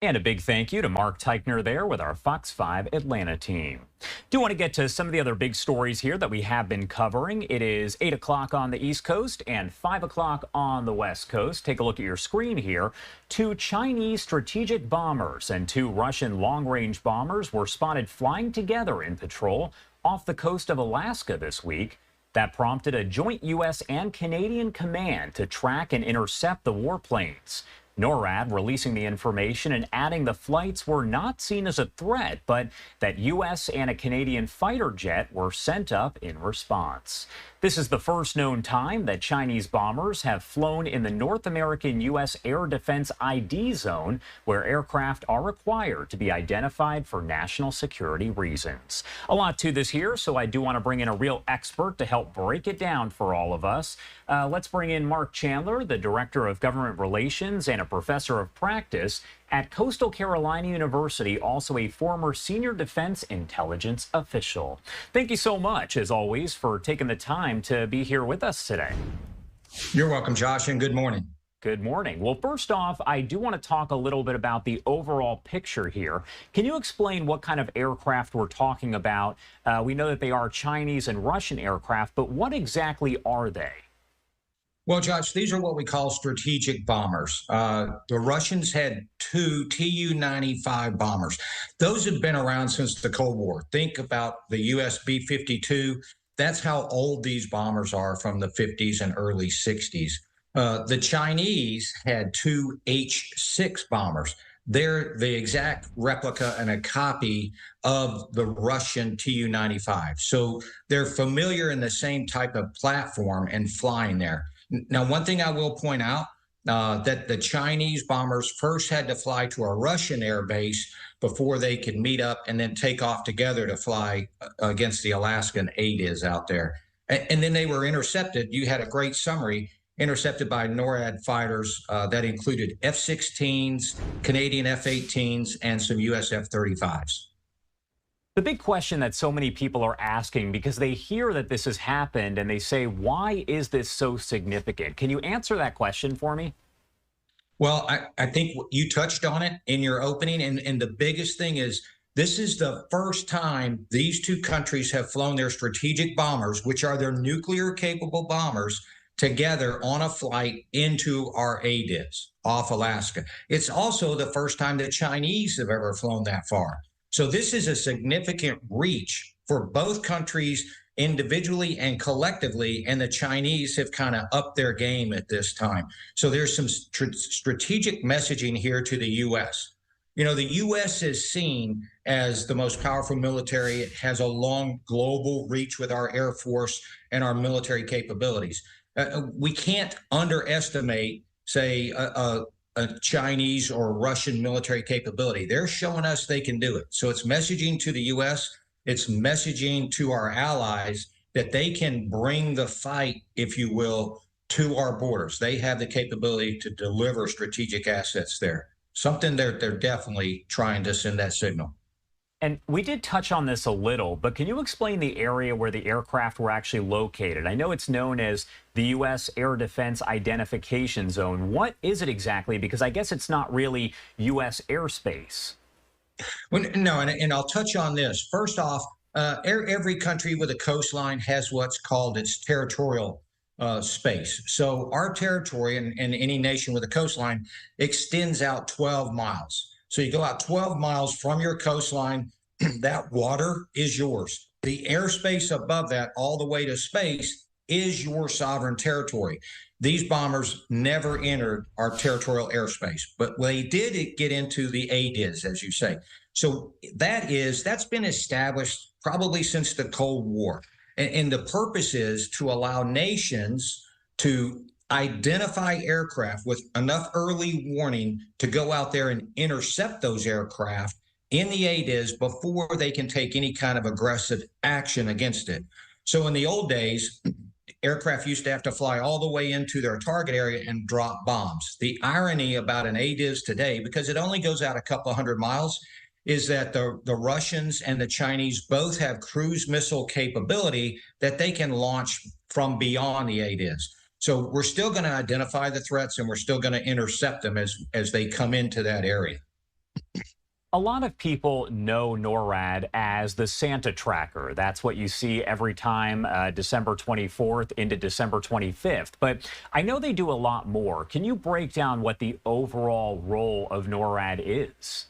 And a big thank you to Mark Teichner there with our Fox 5 Atlanta team. Do want to get to some of the other big stories here that we have been covering. It is 8 o'clock on the East Coast and 5 o'clock on the West Coast. Take a look at your screen here. Two Chinese strategic bombers and two Russian long-range bombers were spotted flying together in patrol off the coast of Alaska this week. That prompted a joint U.S. and Canadian command to track and intercept the warplanes. NORAD releasing the information and adding the flights were not seen as a threat, but that U.S. and a Canadian fighter jet were sent up in response. This is the first known time that Chinese bombers have flown in the North American U.S. Air Defense ID zone, where aircraft are required to be identified for national security reasons. A lot to this here, so I do want to bring in a real expert to help break it down for all of us. Let's bring in Mark Chandler, the Director of Government Relations and a Professor of Practice at Coastal Carolina University, also a former senior defense intelligence official. Thank you so much, as always, for taking the time to be here with us today. You're welcome, Josh, and good morning. Good morning. Well, first off, I do want to talk a little bit about the overall picture here. Can you explain what kind of aircraft we're talking about? We know that they are Chinese and Russian aircraft, but what exactly are they? Well, Josh, these are what we call strategic bombers. The Russians had two Tu-95 bombers. Those have been around since the Cold War. Think about the US B-52. That's how old these bombers are, from the 50s and early 60s. The Chinese had two H-6 bombers. They're the exact replica and a copy of the Russian Tu-95. So they're familiar in the same type of platform and flying there. Now, one thing I will point out, that the Chinese bombers first had to fly to a Russian air base before they could meet up and then take off together to fly against the Alaskan ADIZ out there. And then they were intercepted. You had a great summary, intercepted by NORAD fighters that included F-16s, Canadian F-18s, and some US F-35s. The big question that so many people are asking, because they hear that this has happened and they say, why is this so significant? Can you answer that question for me? Well, I think you touched on it in your opening. And the biggest thing is, this is the first time these two countries have flown their strategic bombers, which are their nuclear capable bombers, together on a flight into our ADIZ off Alaska. It's also the first time the Chinese have ever flown that far. So this is a significant reach for both countries individually and collectively, and the Chinese have kind of upped their game at this time. So there's some strategic messaging here to the U.S. You know, the U.S. is seen as the most powerful military. It has a long global reach with our Air Force and our military capabilities. We can't underestimate, say, a Chinese or Russian military capability. They're showing us they can do it. So it's messaging to the U.S., it's messaging to our allies that they can bring the fight, if you will, to our borders. They have the capability to deliver strategic assets there. Something they're definitely trying to send that signal. And we did touch on this a little, but can you explain the area where the aircraft were actually located? I know it's known as the U.S. Air Defense Identification Zone. What is it exactly? Because I guess it's not really U.S. airspace. Well, no, and I'll touch on this. First off, every country with a coastline has what's called its territorial space. So our territory, and any nation with a coastline, extends out 12 miles. So you go out 12 miles from your coastline, that water is yours. The airspace above that, all the way to space, is your sovereign territory. These bombers never entered our territorial airspace, but they did get into the ADIZ, as you say. So that's been established probably since the Cold War. And the purpose is to allow nations to identify aircraft with enough early warning to go out there and intercept those aircraft in the ADIZ before they can take any kind of aggressive action against it. So in the old days, aircraft used to have to fly all the way into their target area and drop bombs. The irony about an ADIZ today, because it only goes out a couple hundred miles, is that the Russians and the Chinese both have cruise missile capability that they can launch from beyond the ADIZ. So we're still going to identify the threats, and we're still going to intercept them as they come into that area. A lot of people know NORAD as the Santa tracker. That's what you see every time December 24th into December 25th. But I know they do a lot more. Can you break down what the overall role of NORAD is?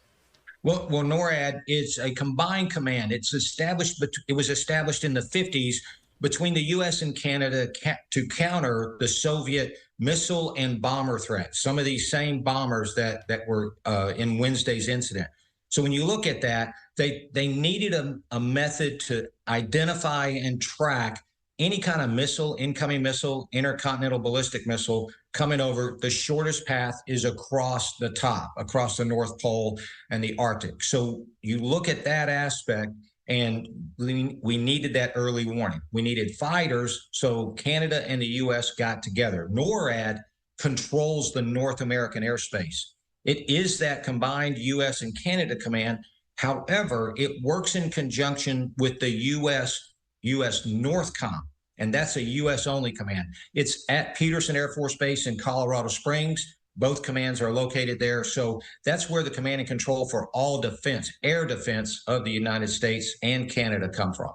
Well, NORAD is a combined command. It was established in the 50s between the U.S. and Canada to counter the Soviet missile and bomber threats. Some of these same bombers that were in Wednesday's incident. So when you look at that, they needed a method to identify and track any kind of missile, incoming missile, intercontinental ballistic missile coming over. The shortest path is across the North Pole and the Arctic. So you look at that aspect, and we needed that early warning. We needed fighters, so Canada and the U.S. got together. NORAD controls the North American airspace. It is that combined U.S. and Canada command. However, it works in conjunction with the U.S. NORTHCOM, and that's a U.S.-only command. It's at Peterson Air Force Base in Colorado Springs. Both commands are located there. So that's where the command and control for all defense, air defense of the United States and Canada come from.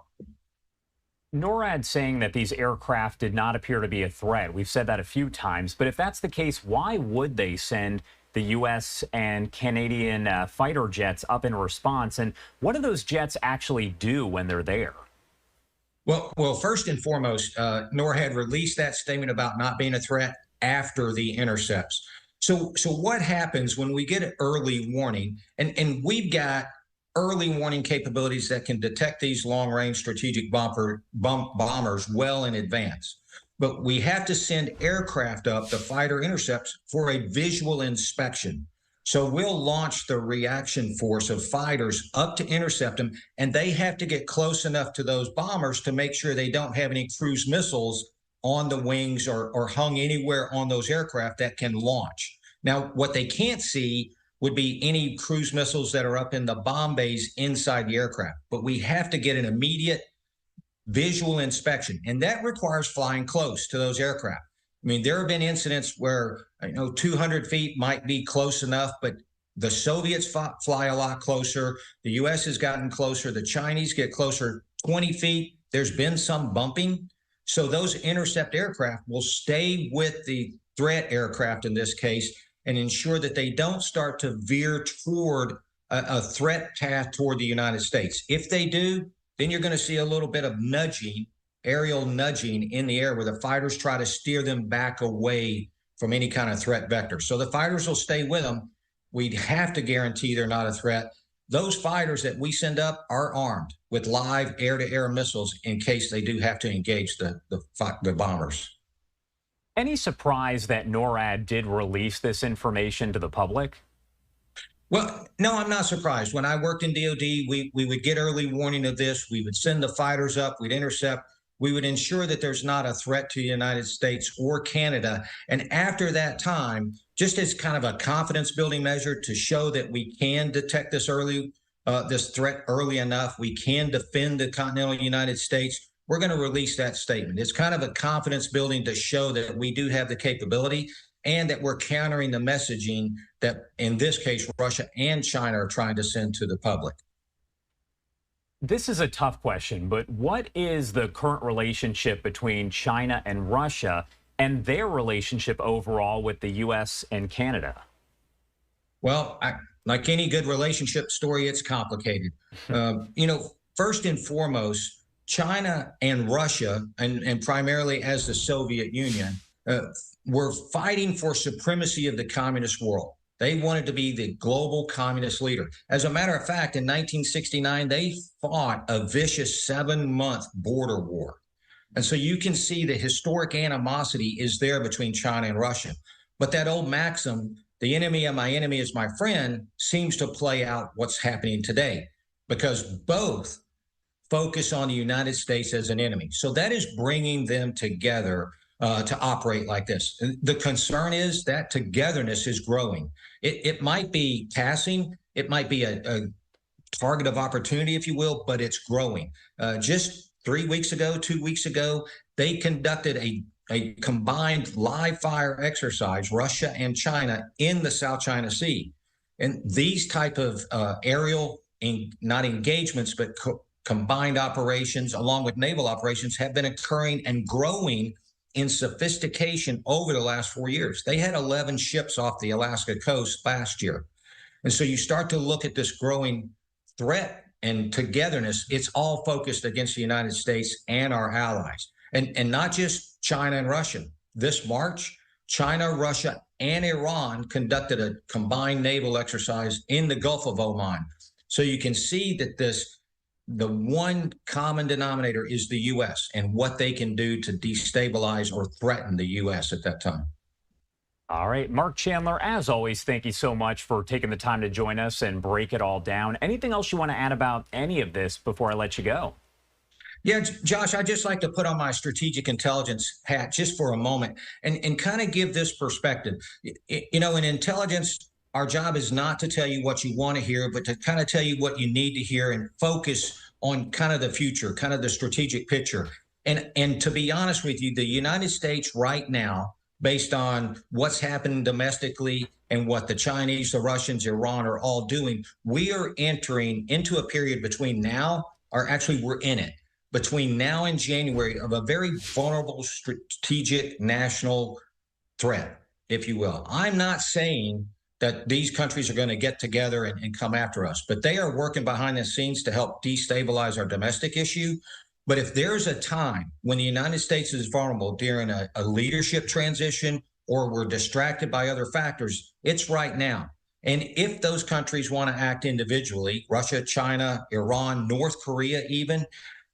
NORAD saying that these aircraft did not appear to be a threat. We've said that a few times, but if that's the case, why would they send the U.S. and Canadian fighter jets up in response? And what do those jets actually do when they're there? Well, first and foremost, NORAD released that statement about not being a threat after the intercepts. So what happens when we get an early warning, and we've got early warning capabilities that can detect these long-range strategic bombers well in advance. But we have to send aircraft up, the fighter intercepts, for a visual inspection. So we'll launch the reaction force of fighters up to intercept them, and they have to get close enough to those bombers to make sure they don't have any cruise missiles on the wings or hung anywhere on those aircraft that can launch. Now, what they can't see would be any cruise missiles that are up in the bomb bays inside the aircraft. But we have to get an immediate visual inspection, and that requires flying close to those aircraft. I mean, there have been incidents where 200 feet might be close enough, but the Soviets fly a lot closer. The U.S. has gotten closer. The Chinese get closer 20 feet. There's been some bumping. So those intercept aircraft will stay with the threat aircraft in this case and ensure that they don't start to veer toward a threat path toward the United States. If they do, then you're going to see a little bit of nudging, aerial nudging in the air where the fighters try to steer them back away from any kind of threat vector. So the fighters will stay with them. We'd have to guarantee they're not a threat. Those fighters that we send up are armed with live air-to-air missiles in case they do have to engage the bombers. Any surprise that NORAD did release this information to the public? Well, no, I'm not surprised. When I worked in DOD, we would get early warning of this. We would send the fighters up. We'd intercept. We would ensure that there's not a threat to the United States or Canada. And after that time, just as kind of a confidence building measure to show that we can detect this threat early enough, we can defend the continental United States, we're going to release that statement. It's kind of a confidence building to show that we do have the capability and that we're countering the messaging that, in this case, Russia and China are trying to send to the public. This is a tough question, but what is the current relationship between China and Russia and their relationship overall with the U.S. and Canada? Well, like any good relationship story, it's complicated. First and foremost, China and Russia, and primarily as the Soviet Union, were fighting for supremacy of the communist world. They wanted to be the global communist leader. As a matter of fact, in 1969, they fought a vicious 7-month border war. And so you can see the historic animosity is there between China and Russia. But that old maxim, the enemy of my enemy is my friend, seems to play out what's happening today, because both focus on the United States as an enemy. So that is bringing them together to operate like this. The concern is that togetherness is growing. It might be passing, it might be a target of opportunity, if you will, but it's growing. Just 2 weeks ago, they conducted a combined live fire exercise, Russia and China, in the South China Sea. And these type of aerial, not engagements, but combined operations along with naval operations have been occurring and growing in sophistication over the last 4 years. They had 11 ships off the Alaska coast last year. And so you start to look at this growing threat and togetherness. It's all focused against the United States and our allies, and not just China and Russia. This March, China, Russia, and Iran conducted a combined naval exercise in the Gulf of Oman. So you can see that the one common denominator is the U.S. and what they can do to destabilize or threaten the U.S. at that time. All right, Mark Chandler, as always, thank you so much for taking the time to join us and break it all down. Anything else you want to add about any of this before I let you go? Yeah, Josh, I'd just like to put on my strategic intelligence hat just for a moment and kind of give this perspective. You know, in intelligence, our job is not to tell you what you want to hear, but to kind of tell you what you need to hear and focus on kind of the future, kind of the strategic picture. And to be honest with you, the United States right now, based on what's happening domestically and what the Chinese, the Russians, Iran are all doing, we are entering into a period between now, or actually we're in it, between now and January of a very vulnerable strategic national threat, if you will. I'm not saying that these countries are going to get together and come after us, but they are working behind the scenes to help destabilize our domestic issue. But if there's a time when the United States is vulnerable during a leadership transition or we're distracted by other factors, it's right now. And if those countries want to act individually, Russia, China, Iran, North Korea even,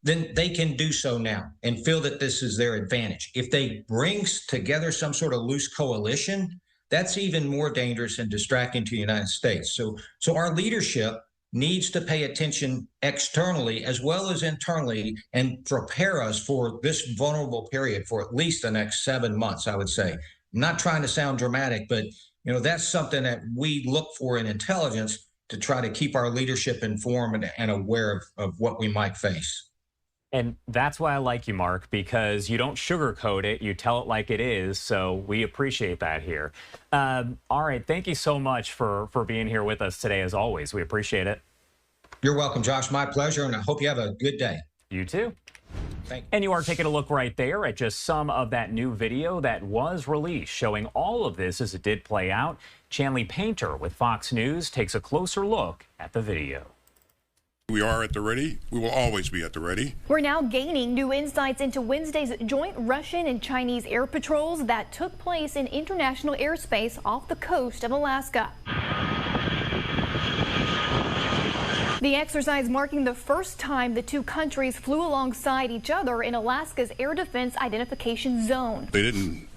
then they can do so now and feel that this is their advantage. If they bring together some sort of loose coalition, that's even more dangerous and distracting to the United States. So our leadership needs to pay attention externally as well as internally and prepare us for this vulnerable period for at least the next 7 months, I would say. I'm not trying to sound dramatic, but you know, that's something that we look for in intelligence to try to keep our leadership informed and aware of what we might face. And that's why I like you, Mark, because you don't sugarcoat it. You tell it like it is. So we appreciate that here. All right. Thank you so much for being here with us today, as always. We appreciate it. You're welcome, Josh. My pleasure. And I hope you have a good day. You too. Thank you. And you are taking a look right there at just some of that new video that was released showing all of this as it did play out. Chanley Painter with Fox News takes a closer look at the video. We are at the ready. We will always be at the ready. We're now gaining new insights into Wednesday's joint Russian and Chinese air patrols that took place in international airspace off the coast of Alaska. The exercise marking the first time the two countries flew alongside each other in Alaska's air defense identification zone. They didn't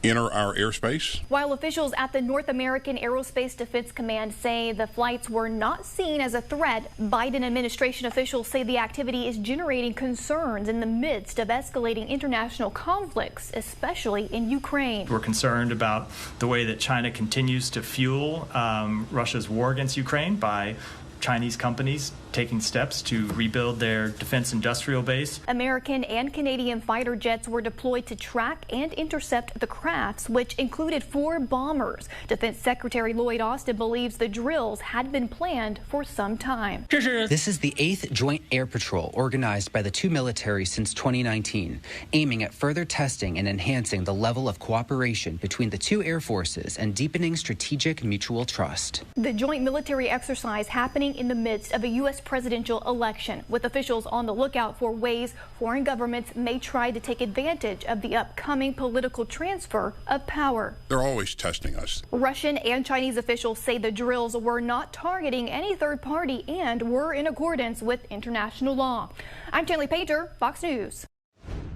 enter our airspace. While officials at the North American Aerospace Defense Command say the flights were not seen as a threat, Biden administration officials say the activity is generating concerns in the midst of escalating international conflicts, especially in Ukraine. We're concerned about the way that China continues to fuel Russia's war against Ukraine by Chinese companies taking steps to rebuild their defense industrial base. American and Canadian fighter jets were deployed to track and intercept the crafts, which included 4 bombers. Defense Secretary Lloyd Austin believes the drills had been planned for some time. This is the 8th Joint Air Patrol organized by the two militaries since 2019, aiming at further testing and enhancing the level of cooperation between the two air forces and deepening strategic mutual trust. The joint military exercise happening in the midst of a U.S. presidential election, with officials on the lookout for ways foreign governments may try to take advantage of the upcoming political transfer of power. They're always testing us. Russian and Chinese officials say the drills were not targeting any third party and were in accordance with international law. I'm Chanley Painter, Fox News.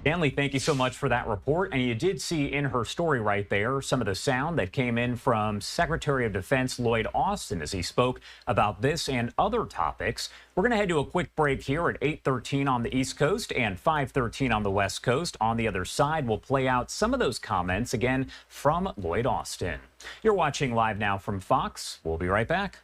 Chanley, thank you so much for that report. And you did see in her story right there some of the sound that came in from Secretary of Defense Lloyd Austin as he spoke about this and other topics. We're going to head to a quick break here at 8:13 on the East Coast and 5:13 on the West Coast. On the other side, we'll play out some of those comments again from Lloyd Austin. You're watching Live Now from Fox. We'll be right back.